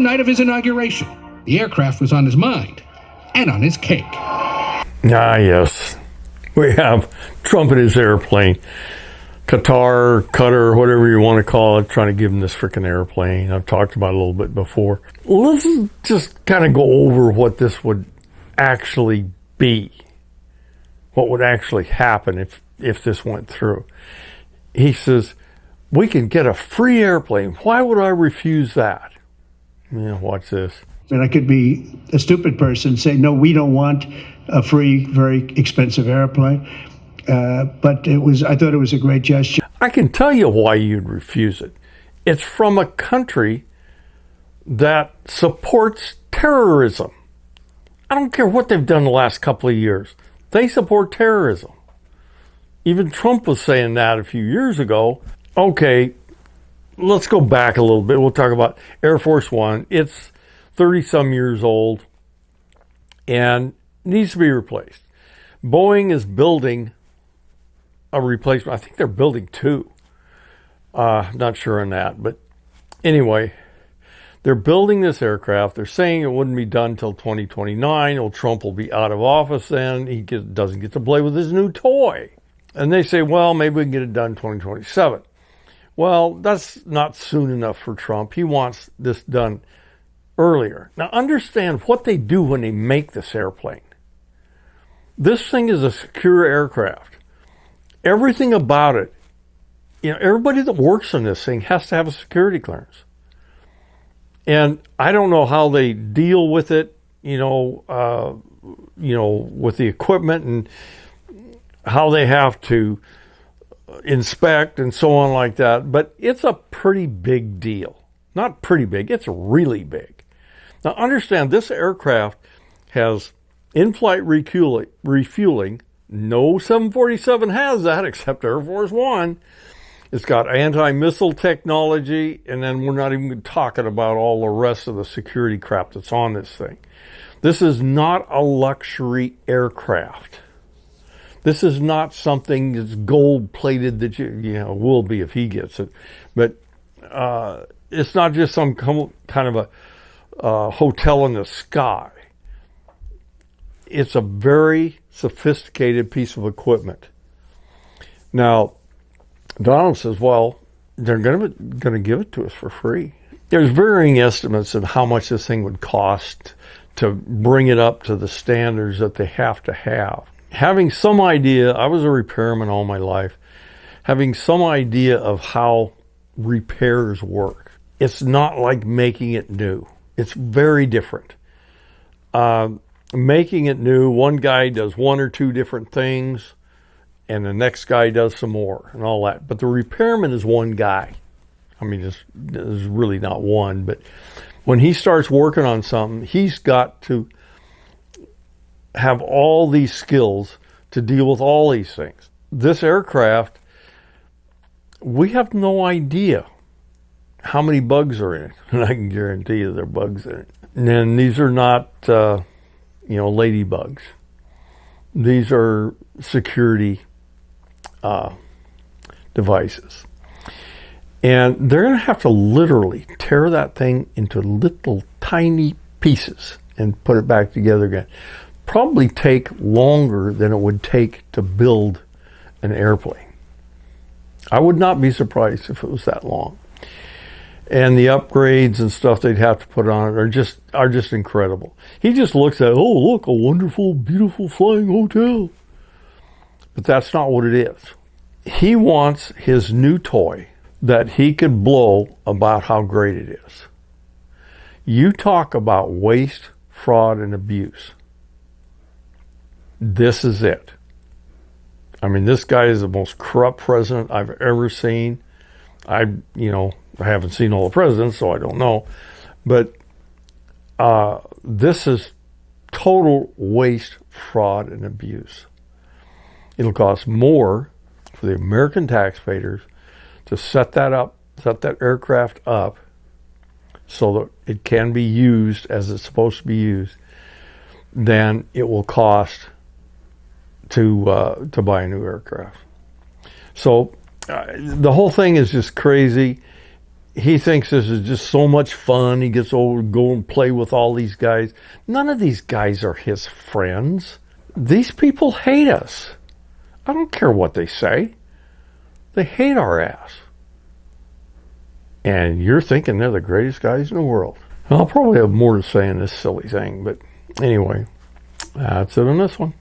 Night of his inauguration, the aircraft was on his mind and on his cake. Ah, yes. We have Trump and his airplane. Qatar, whatever you want to call it, trying to give him this freaking airplane. I've talked about it a little bit before. Let's just kind of go over what this would actually be. What would actually happen if this went through. He says, we can get a free airplane. Why would I refuse that? Yeah, watch this. And I could be a stupid person saying, no, we don't want a free, very expensive airplane. But I thought it was a great gesture. I can tell you why you'd refuse it. It's from a country that supports terrorism. I don't care what they've done the last couple of years. They support terrorism. Even Trump was saying that a few years ago. Okay, let's go back a little bit. We'll talk about Air Force One. It's 30-some years old and needs to be replaced. Boeing is building a replacement. I think they're building two. Not sure on that. But anyway, they're building this aircraft. They're saying it wouldn't be done until 2029. Well, Trump will be out of office then. He doesn't get to play with his new toy. And they say, well, maybe we can get it done in 2027. Well, that's not soon enough for Trump. He wants this done earlier. Now, understand what they do when they make this airplane. This thing is a secure aircraft. Everything about it, everybody that works on this thing has to have a security clearance. And I don't know how they deal with it, with the equipment and how they have to inspect and so on like that. But it's a pretty big deal. Not pretty big, it's really big. Now understand, this aircraft has in-flight refueling. No 747 has that except Air Force One. It's got anti-missile technology, and then we're not even talking about all the rest of the security crap that's on this thing. This is not a luxury aircraft. This is not something that's gold-plated that will be if he gets it. But it's not just some kind of a hotel in the sky. It's a very sophisticated piece of equipment. Now, Donald says, well, they're going to give it to us for free. There's varying estimates of how much this thing would cost to bring it up to the standards that they have to have. Having some idea, I was a repairman all my life, having some idea of how repairs work. It's not like making it new. It's very different. Making it new, one guy does one or two different things, and the next guy does some more and all that. But the repairman is one guy. I mean, there's really not one, but when he starts working on something, he's got to have all these skills to deal with all these things. This aircraft, we have no idea how many bugs are in it. And I can guarantee you there are bugs in it. And these are not, ladybugs. These are security devices. And they're going to have to literally tear that thing into little tiny pieces and put it back together again. Probably take longer than it would take to build an airplane. I would not be surprised if it was that long. And the upgrades and stuff they'd have to put on it are just incredible. He just looks at, oh, look, a wonderful, beautiful flying hotel. But that's not what it is. He wants his new toy that he could blow about how great it is. You talk about waste, fraud, and abuse. This is it. I mean, this guy is the most corrupt president I've ever seen. I haven't seen all the presidents, so I don't know. But this is total waste, fraud, and abuse. It'll cost more for the American taxpayers to set that aircraft up so that it can be used as it's supposed to be used, than it will cost to buy a new aircraft. So the whole thing is just crazy. he thinks this is just so much fun. He gets to go and play with all these guys. None of these guys are his friends. These people hate us. I don't care what they say. They hate our ass. And you're thinking they're the greatest guys in the world. I'll probably have more to say in this silly thing, but anyway, that's it on this one.